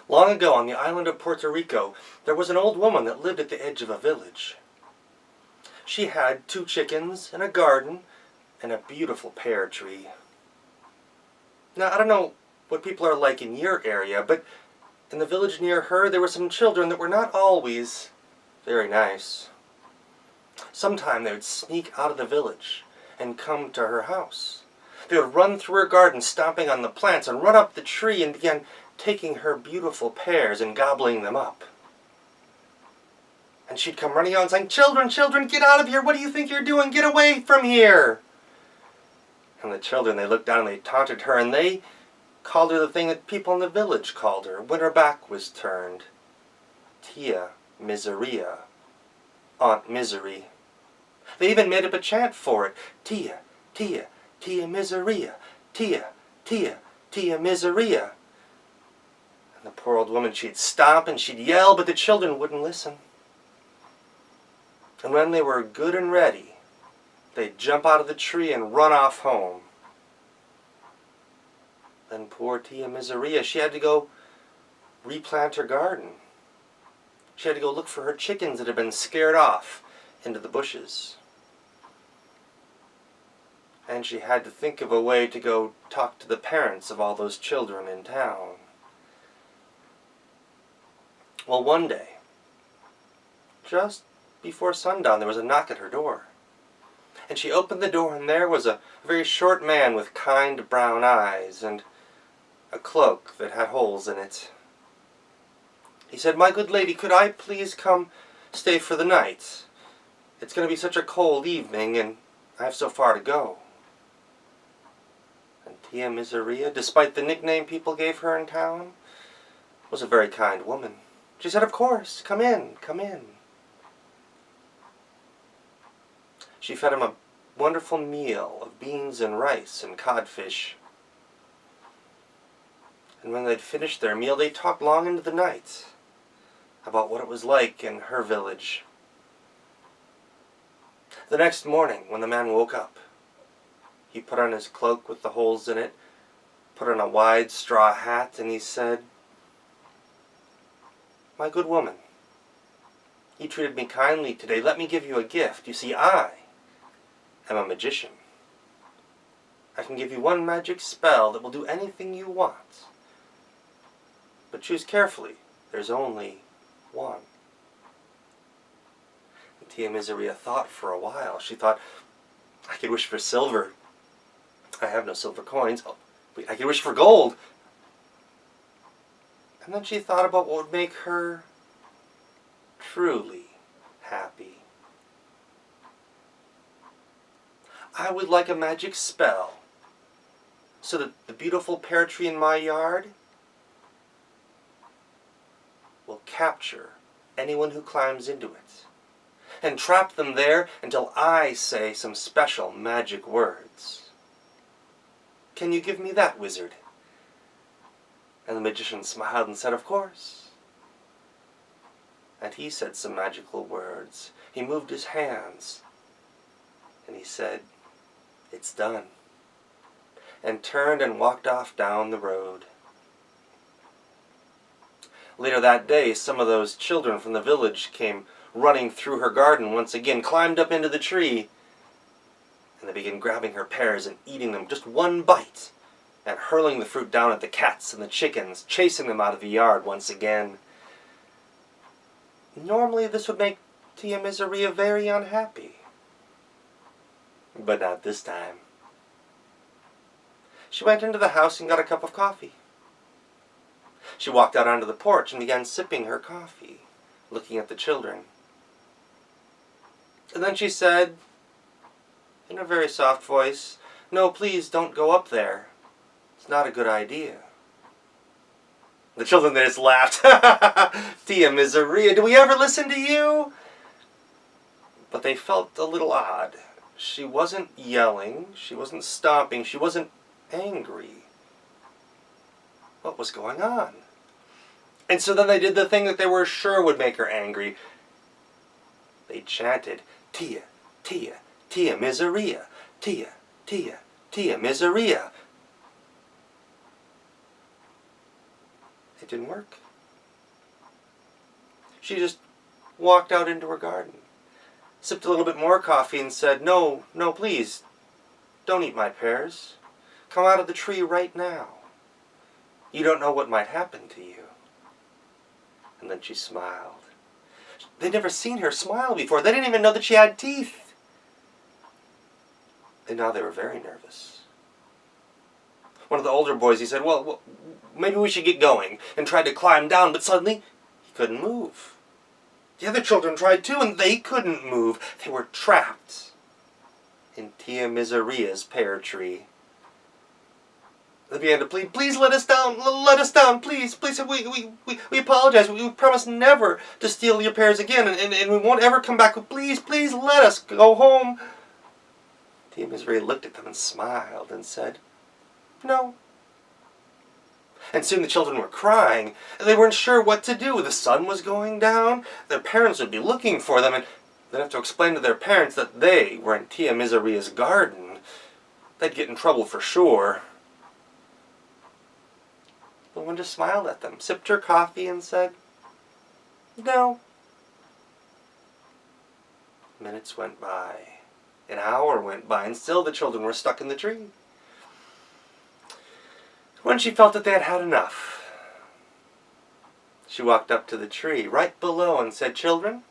Long ago on the island of Puerto Rico, there was an old woman that lived at the edge of a village. She had 2 chickens and a garden and a beautiful pear tree. Now, I don't know what people are like in your area, but in the village near her, there were some children that were not always very nice. Sometime they would sneak out of the village and come to her house. They would run through her garden, stomping on the plants, and run up the tree and begin taking her beautiful pears and gobbling them up. And she'd come running out and saying, "Children, children, get out of here! What do you think you're doing? Get away from here!" And the children, they looked down and they taunted her, and they called her the thing that people in the village called her when her back was turned. Tia Miseria. Aunt Misery. They even made up a chant for it. Tia, Tia, Tia Miseria. Tia, Tia, Tia Miseria. And the poor old woman, she'd stomp and she'd yell, but the children wouldn't listen. And when they were good and ready, they'd jump out of the tree and run off home. Then poor Tia Miseria, she had to go replant her garden. She had to go look for her chickens that had been scared off into the bushes. And she had to think of a way to go talk to the parents of all those children in town. Well, one day, just before sundown, there was a knock at her door. And she opened the door, and there was a very short man with kind brown eyes and a cloak that had holes in it. He said, "My good lady, could I please come stay for the night? It's going to be such a cold evening, and I have so far to go." And Tia Miseria, despite the nickname people gave her in town, was a very kind woman. She said, "Of course, come in, come in." She fed him a wonderful meal of beans and rice and codfish. And when they'd finished their meal, they talked long into the night about what it was like in her village. The next morning, when the man woke up, he put on his cloak with the holes in it, put on a wide straw hat, and he said, "My good woman, you treated me kindly today. Let me give you a gift. You see, I am a magician. I can give you one magic spell that will do anything you want. But choose carefully. There's only one." And Tia Miseria thought for a while. She thought, "I could wish for silver. I have no silver coins. Oh, wait, I could wish for gold." And then she thought about what would make her truly happy. "I would like a magic spell so that the beautiful pear tree in my yard will capture anyone who climbs into it and trap them there until I say some special magic words. Can you give me that, wizard?" And the magician smiled and said, "Of course." And he said some magical words. He moved his hands and he said, "It's done," and turned and walked off down the road. Later that day, some of those children from the village came running through her garden once again, climbed up into the tree, and they began grabbing her pears and eating them just one bite, and hurling the fruit down at the cats and the chickens, chasing them out of the yard once again. Normally this would make Tia Miseria very unhappy, but not this time. She went into the house and got a cup of coffee. She walked out onto the porch and began sipping her coffee, looking at the children. And then she said, in a very soft voice, "No, please don't go up there. It's not a good idea." The children, they just laughed. "Tia Miseria, do we ever listen to you?" But they felt a little odd. She wasn't yelling, she wasn't stomping, she wasn't angry. What was going on? And so then they did the thing that they were sure would make her angry. They chanted, "Tia, Tia, Tia Miseria, Tia, Tia, Tia Miseria." It didn't work. She just walked out into her garden, sipped a little bit more coffee and said, "No, no, please, don't eat my pears. Come out of the tree right now. You don't know what might happen to you." And then she smiled. They'd never seen her smile before. They didn't even know that she had teeth. And now they were very nervous. One of the older boys, he said, well, maybe we should get going, and tried to climb down, but suddenly he couldn't move. The other children tried too, and they couldn't move. They were trapped in Tia Miseria's pear tree. They began to plead, "Please let us down, please, we apologize, we promise never to steal your pears again, and we won't ever come back, please let us go home." Tia Miseria looked at them and smiled and said, "No." And soon the children were crying. They weren't sure what to do. The sun was going down, their parents would be looking for them, and they'd have to explain to their parents that they were in Tia Miseria's garden. They'd get in trouble for sure. The one just smiled at them, sipped her coffee, and said, "No." Minutes went by. An hour went by, and still the children were stuck in the tree. When she felt that they had had enough, she walked up to the tree right below and said, "Children,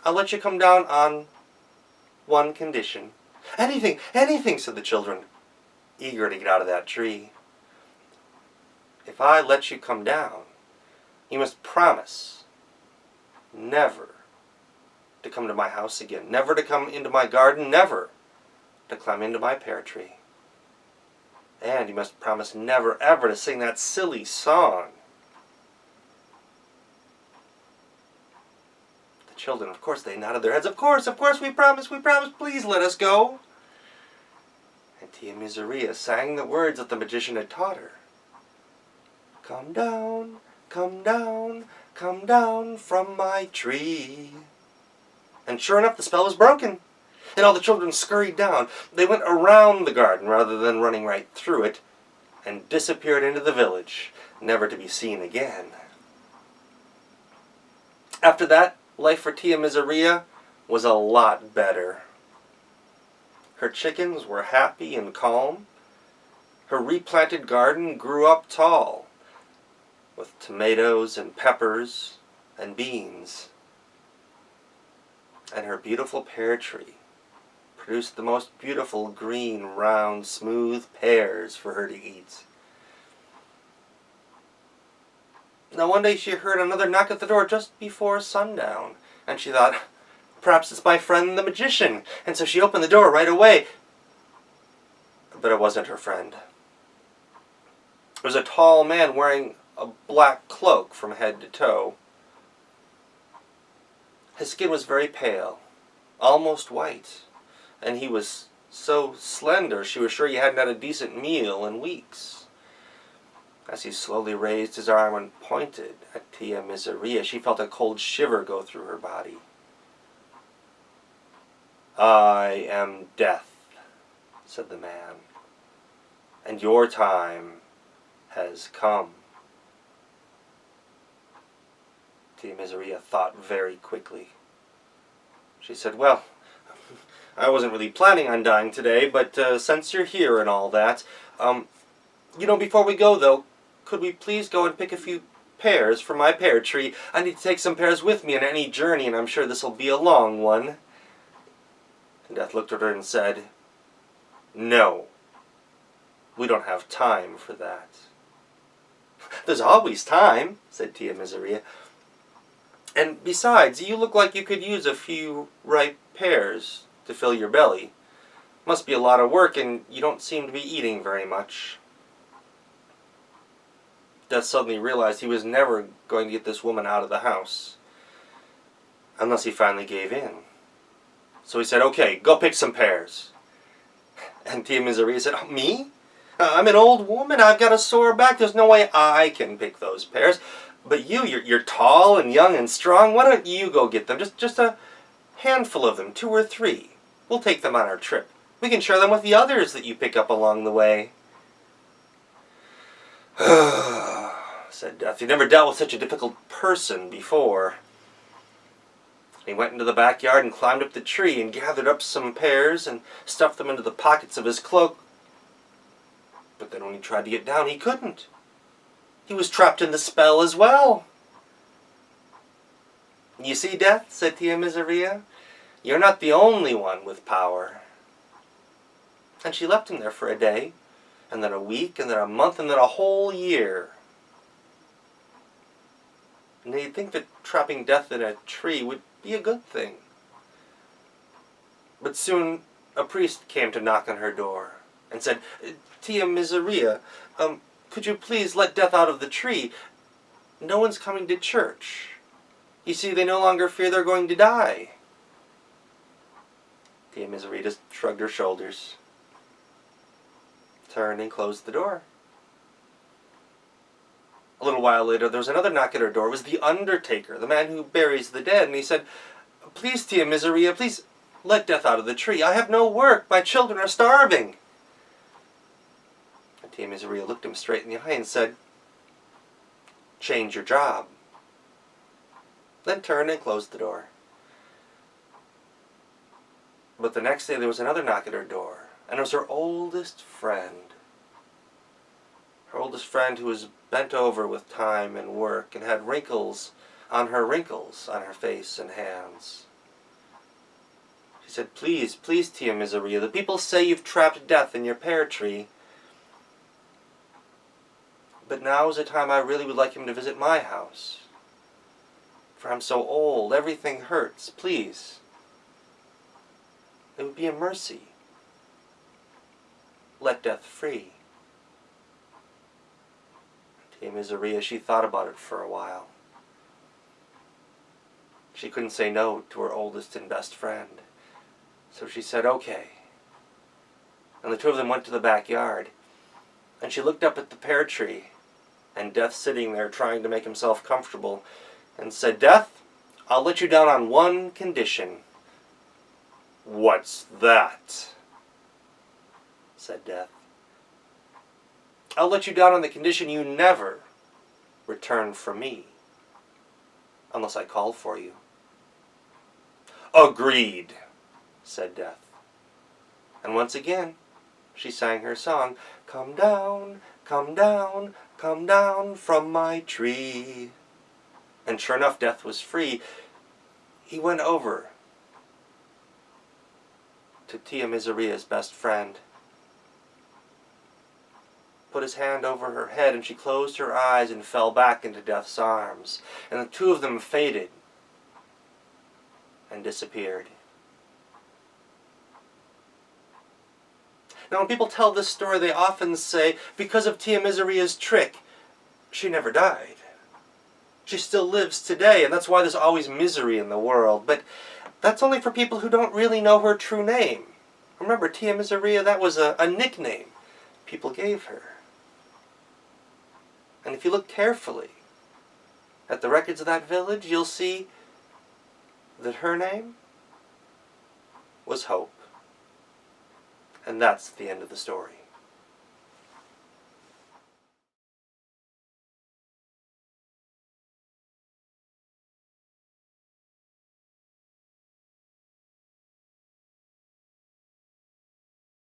I'll let you come down on one condition." "Anything, anything," said the children, eager to get out of that tree. "If I let you come down, you must promise never to come to my house again, never to come into my garden, never to climb into my pear tree. And you must promise never ever to sing that silly song." The children, of course, they nodded their heads. Of course, we promise, please let us go." And Tia Miseria sang the words that the magician had taught her. "Come down, come down, come down from my tree." And sure enough, the spell was broken, and all the children scurried down. They went around the garden rather than running right through it, and disappeared into the village, never to be seen again. After that, life for Tia Miseria was a lot better. Her chickens were happy and calm. Her replanted garden grew up tall, with tomatoes and peppers and beans. And her beautiful pear tree produced the most beautiful green, round, smooth pears for her to eat. Now one day she heard another knock at the door just before sundown, and she thought, perhaps it's my friend the magician, and so she opened the door right away. But it wasn't her friend. It was a tall man wearing a black cloak from head to toe. His skin was very pale, almost white, and he was so slender she was sure he hadn't had a decent meal in weeks. As he slowly raised his arm and pointed at Tia Miseria, she felt a cold shiver go through her body. "I am Death," said the man, "and your time has come." Tia Miseria thought very quickly. She said, "Well, I wasn't really planning on dying today, but since you're here and all that, before we go though, could we please go and pick a few pears from my pear tree? I need to take some pears with me on any journey, and I'm sure this'll be a long one." And Death looked at her and said, "No, we don't have time for that." "There's always time," said Tia Miseria. "And besides, you look like you could use a few ripe pears to fill your belly. Must be a lot of work, and you don't seem to be eating very much." Death suddenly realized he was never going to get this woman out of the house, unless he finally gave in. So he said, "Okay, go pick some pears." And Tia Miseria said, "Oh, me? I'm an old woman, I've got a sore back, there's no way I can pick those pears. But you're tall and young and strong, why don't you go get them? Just a handful of them, 2 or 3. We'll take them on our trip. We can share them with the others that you pick up along the way." "Said Death, "you never dealt with such a difficult person before. He went into the backyard and climbed up the tree and gathered up some pears and stuffed them into the pockets of his cloak. But then when he tried to get down, he couldn't. He was trapped in the spell as well. "You see, Death," said Tia Miseria, "you're not the only one with power." And she left him there for a day, and then a week, and then a month, and then a whole year. And you'd think that trapping Death in a tree would be a good thing. But soon a priest came to knock on her door and said, "Tia Miseria, could you please let Death out of the tree? No one's coming to church. You see, they no longer fear they're going to die." Tia Miseria just shrugged her shoulders, turned and closed the door. A little while later, there was another knock at her door. It was the undertaker, the man who buries the dead, and he said, "Please, Tia Miseria, please let Death out of the tree. I have no work. My children are starving." And Tia Miseria looked him straight in the eye and said, "Change your job." Then turned and closed the door. But the next day there was another knock at her door, and it was her oldest friend. Her oldest friend who was bent over with time and work and had wrinkles on her face and hands. She said, "Please, please, Tia Miseria, the people say you've trapped Death in your pear tree. But now is the time I really would like him to visit my house. For I'm so old, everything hurts. Please. It would be a mercy. Let Death free." Tia Miseria, she thought about it for a while. She couldn't say no to her oldest and best friend. So she said, "Okay." And the two of them went to the backyard. And she looked up at the pear tree, and Death sitting there trying to make himself comfortable, and said, "Death, I'll let you down on one condition." "What's that?" said Death. "I'll let you down on the condition you never return for me, unless I call for you." "Agreed," said Death. And once again, she sang her song, "Come down, come down, come down from my tree." And sure enough, Death was free. He went over to Tia Miseria's best friend, put his hand over her head, and she closed her eyes and fell back into Death's arms. And the two of them faded and disappeared. Now when people tell this story, they often say, because of Tia Miseria's trick, she never died. She still lives today, and that's why there's always misery in the world. But that's only for people who don't really know her true name. Remember, Tia Miseria, that was a nickname people gave her. And if you look carefully at the records of that village, you'll see that her name was Hope. And that's the end of the story.